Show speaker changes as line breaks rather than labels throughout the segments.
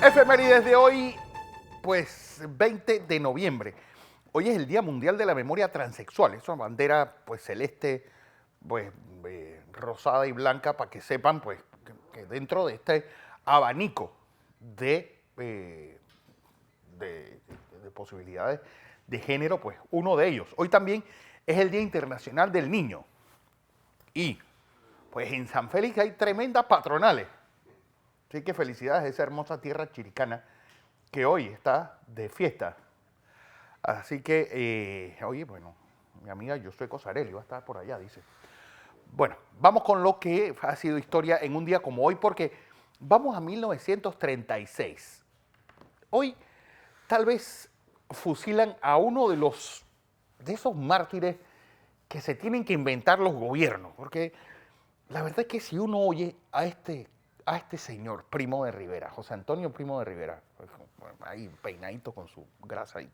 Efemérides de hoy, pues 20 de noviembre. Hoy es el Día Mundial de la Memoria Transexual. Es una bandera pues celeste, pues rosada y blanca para que sepan pues que dentro de este abanico de, eh, de, de posibilidades de género, pues uno de ellos. Hoy también es el Día Internacional del Niño. Y pues en San Félix hay tremendas patronales. Así que felicidades a esa hermosa tierra chiricana que hoy está de fiesta. Así que, oye, bueno, mi amiga Josué Cosarelli va a estar por allá, dice. Bueno, vamos con lo que ha sido historia en un día como hoy, porque vamos a 1936. Hoy tal vez fusilan a uno de esos mártires que se tienen que inventar los gobiernos, porque la verdad es que si uno oye a este señor Primo de Rivera, José Antonio Primo de Rivera, ahí peinadito con su grasa y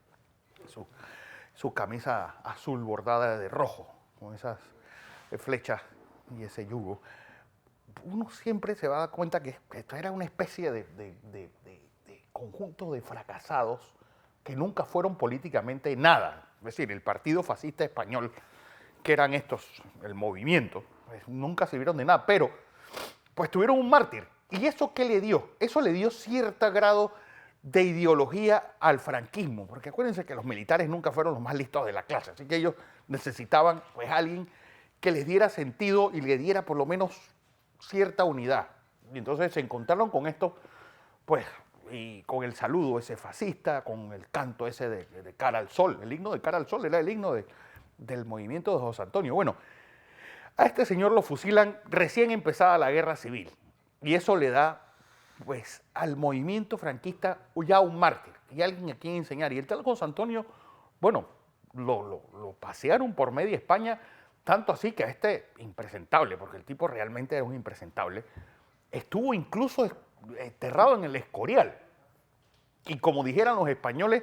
su camisa azul bordada de rojo, con esas flechas y ese yugo, uno siempre se va a dar cuenta que esto era una especie de conjunto de fracasados que nunca fueron políticamente nada. Es decir, el Partido Fascista Español, que eran estos, el movimiento, pues nunca sirvieron de nada, pero pues tuvieron un mártir. ¿Y eso qué le dio? Eso le dio cierto grado de ideología al franquismo, porque acuérdense que los militares nunca fueron los más listos de la clase, así que ellos necesitaban pues alguien que les diera sentido y le diera por lo menos cierta unidad. Y entonces se encontraron con esto, pues, y con el saludo ese fascista, con el canto ese de Cara al Sol. El himno de Cara al Sol era el himno del movimiento de José Antonio. Bueno, a este señor lo fusilan recién empezada la guerra civil. Y eso le da, pues, al movimiento franquista ya un mártir y alguien a quien enseñar. Y el tal José Antonio, bueno, lo pasearon por media España, tanto así que a este impresentable, porque el tipo realmente era un impresentable, estuvo incluso enterrado en el Escorial. Y como dijeran los españoles,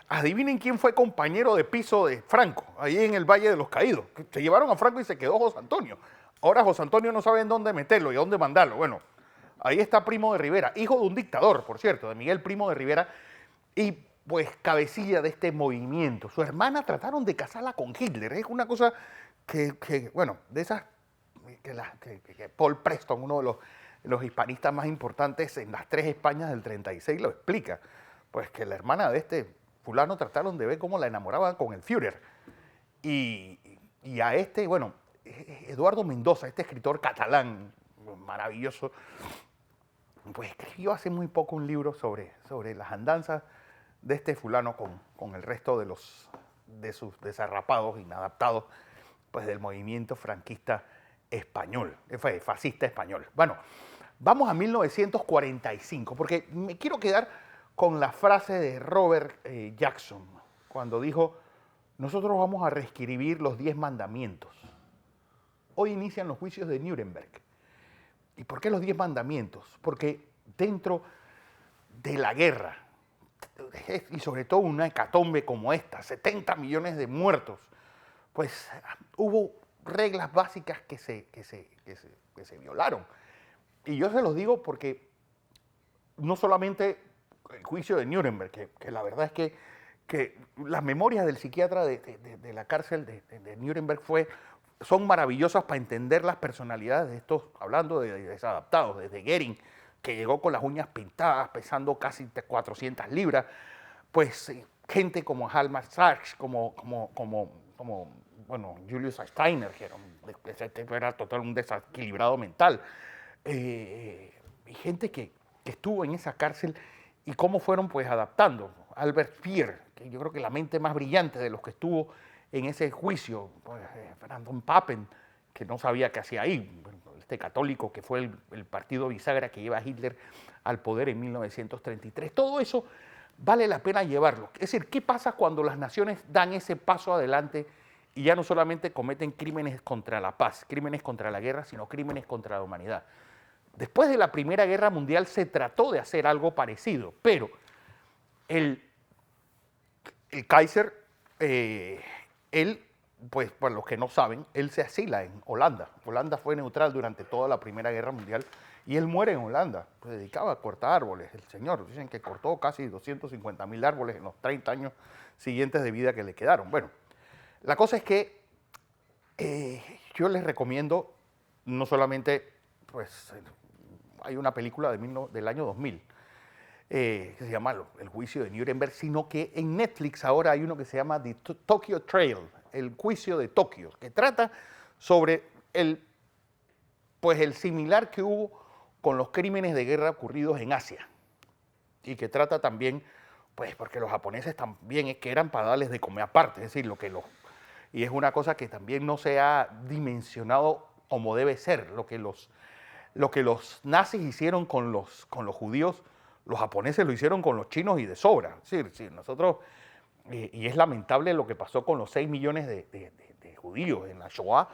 adivinen quién fue compañero de piso de Franco, ahí en el Valle de los Caídos. Se llevaron a Franco y se quedó José Antonio. Ahora José Antonio no sabe en dónde meterlo y a dónde mandarlo. Bueno, ahí está Primo de Rivera, hijo de un dictador, por cierto, de Miguel Primo de Rivera, y pues cabecilla de este movimiento. Su hermana trataron de casarla con Hitler. Es una cosa que bueno, de esas que Paul Preston, uno de los hispanistas más importantes en las tres Españas del 36, lo explica. Pues que la hermana de este fulano trataron de ver cómo la enamoraban con el Führer. Y a este, bueno, Eduardo Mendoza, este escritor catalán maravilloso, pues escribió hace muy poco un libro sobre las andanzas de este fulano con el resto de sus desarrapados, inadaptados, pues del movimiento franquista español, fascista español. Bueno, vamos a 1945, porque me quiero quedar con la frase de Robert Jackson, cuando dijo, nosotros vamos a reescribir los 10 mandamientos. Hoy inician los juicios de Nuremberg. ¿Y por qué los 10 mandamientos? Porque dentro de la guerra, y sobre todo una hecatombe como esta, 70 millones de muertos, pues hubo reglas básicas que se violaron. Y yo se los digo porque no solamente el juicio de Nuremberg, que la verdad es que las memorias del psiquiatra de la cárcel de Nuremberg son maravillosas para entender las personalidades de estos, hablando de desadaptados, desde Goering, que llegó con las uñas pintadas, pesando casi 400 libras, pues gente como Hjalmar Sachs, como bueno, Julius Steiner, que era total un desequilibrado mental, y gente que estuvo en esa cárcel y cómo fueron pues adaptando. Albert Speer, que yo creo que la mente más brillante de los que estuvo en ese juicio, pues, Brandon Papen, que no sabía qué hacía ahí, este católico que fue el partido bisagra que lleva a Hitler al poder en 1933. Todo eso vale la pena llevarlo. Es decir, ¿qué pasa cuando las naciones dan ese paso adelante y ya no solamente cometen crímenes contra la paz, crímenes contra la guerra, sino crímenes contra la humanidad? Después de la Primera Guerra Mundial se trató de hacer algo parecido, pero el Kaiser, él, pues para los que no saben, él se asila en Holanda. Holanda fue neutral durante toda la Primera Guerra Mundial Y él muere en Holanda. Se dedicaba a cortar árboles, el señor. Dicen que cortó casi 250.000 árboles en los 30 años siguientes de vida que le quedaron. Bueno, la cosa es que yo les recomiendo, no solamente, pues, hay una película del año 2000 que se llama El juicio de Nuremberg, sino que en Netflix ahora hay uno que se llama The Tokyo Trail, el juicio de Tokio, que trata sobre pues el similar que hubo con los crímenes de guerra ocurridos en Asia y que trata también, pues porque los japoneses también es que eran para darles de comer aparte, es decir, y es una cosa que también no se ha dimensionado como debe ser, lo que los nazis hicieron con los judíos, los japoneses lo hicieron con los chinos y de sobra. Es decir, sí, nosotros, y es lamentable lo que pasó con los 6 millones de judíos en la Shoah,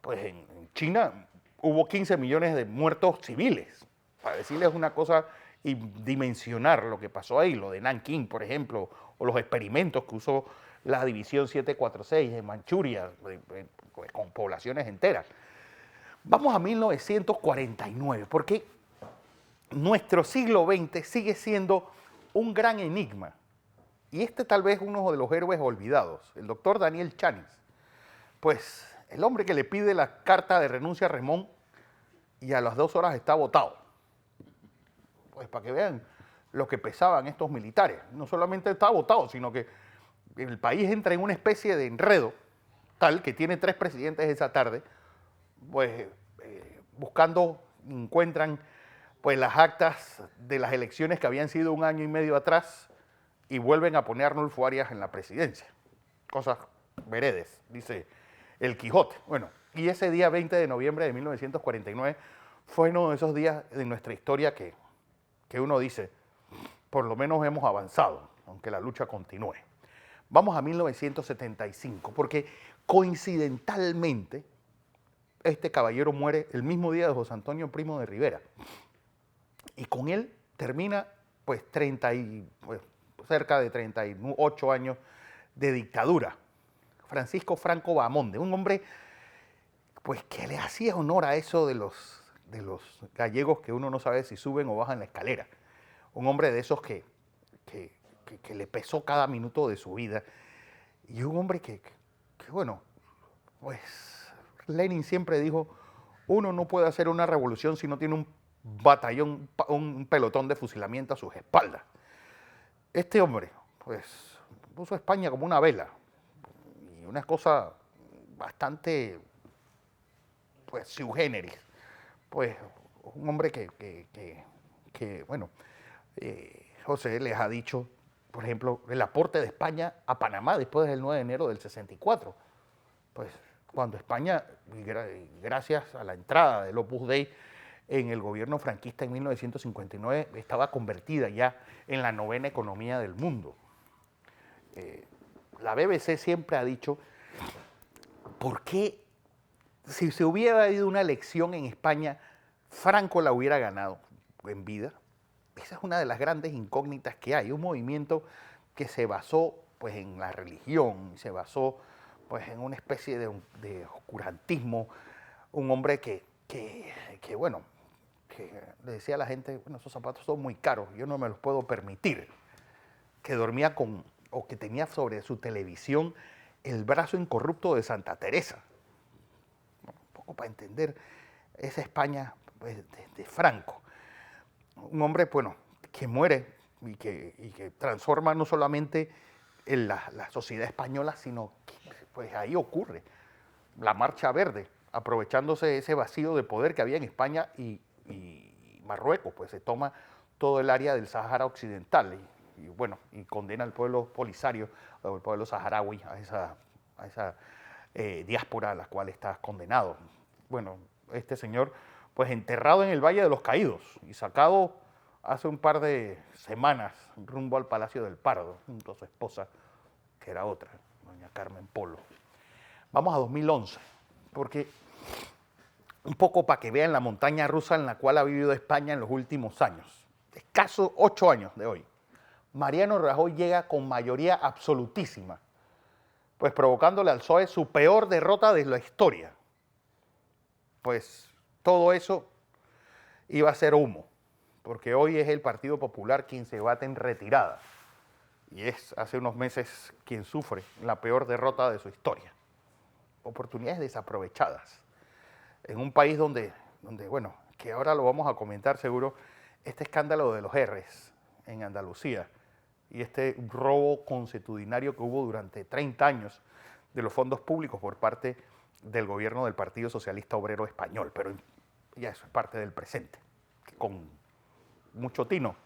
pues en China hubo 15 millones de muertos civiles. Para decirles una cosa y dimensionar lo que pasó ahí, lo de Nankín, por ejemplo, o los experimentos que usó la División 746 en Manchuria, con poblaciones enteras. Vamos a 1949, porque nuestro siglo XX sigue siendo un gran enigma. Y este tal vez uno de los héroes olvidados, el doctor Daniel Chanis. Pues el hombre que le pide la carta de renuncia a Remón y a las 2 horas está votado. Pues para que vean lo que pesaban estos militares. No solamente está votado, sino que el país entra en una especie de enredo tal que tiene 3 presidentes esa tarde, pues buscando, encuentran pues las actas de las elecciones que habían sido 1 año y medio atrás y vuelven a poner a Arnulfo Arias en la presidencia. Cosas veredes, dice el Quijote. Bueno, y ese día 20 de noviembre de 1949 fue uno de esos días de nuestra historia que uno dice, por lo menos hemos avanzado, aunque la lucha continúe. Vamos a 1975, porque coincidentalmente este caballero muere el mismo día de José Antonio Primo de Rivera. Y con él termina pues cerca de 38 años de dictadura. Francisco Franco Bahamonde, un hombre pues que le hacía honor a eso de los gallegos que uno no sabe si suben o bajan la escalera. Un hombre de esos que le pesó cada minuto de su vida. Y un hombre que bueno, pues Lenin siempre dijo, uno no puede hacer una revolución si no tiene un batallón, un pelotón de fusilamiento a sus espaldas. Este hombre, pues, puso a España como una vela y una cosa bastante, pues, sui generis. Pues, un hombre bueno, José les ha dicho, por ejemplo, el aporte de España a Panamá después del 9 de enero del 64. Pues, cuando España, gracias a la entrada del Opus Dei en el gobierno franquista en 1959, estaba convertida ya en la 9ª economía del mundo. La BBC siempre ha dicho, ¿por qué si se hubiera ido una elección en España, Franco la hubiera ganado en vida? Esa es una de las grandes incógnitas que hay. Un movimiento que se basó pues, en la religión, se basó pues, en una especie de oscurantismo. Un hombre que bueno, que le decía a la gente, bueno, esos zapatos son muy caros, yo no me los puedo permitir. Que dormía o que tenía sobre su televisión el brazo incorrupto de Santa Teresa. Bueno, un poco para entender esa España pues, de Franco. Un hombre, bueno, que muere y que transforma no solamente en la sociedad española, sino que pues ahí ocurre la Marcha Verde, aprovechándose ese vacío de poder que había en España y Marruecos, pues se toma todo el área del Sahara Occidental y bueno, y condena al pueblo polisario, o al pueblo saharaui, a esa diáspora a la cual está condenado. Bueno, este señor, pues enterrado en el Valle de los Caídos y sacado hace un par de semanas rumbo al Palacio del Pardo, junto a su esposa, que era otra, doña Carmen Polo. Vamos a 2011, porque un poco para que vean la montaña rusa en la cual ha vivido España en los últimos años. Escasos 8 años de hoy. Mariano Rajoy llega con mayoría absolutísima, pues provocándole al PSOE su peor derrota de la historia. Pues todo eso iba a ser humo, porque hoy es el Partido Popular quien se bate en retirada y es hace unos meses quien sufre la peor derrota de su historia. Oportunidades desaprovechadas en un país donde, bueno, que ahora lo vamos a comentar seguro, este escándalo de los R's en Andalucía y este robo consuetudinario que hubo durante 30 años de los fondos públicos por parte del gobierno del Partido Socialista Obrero Español, pero ya eso es parte del presente, con mucho tino.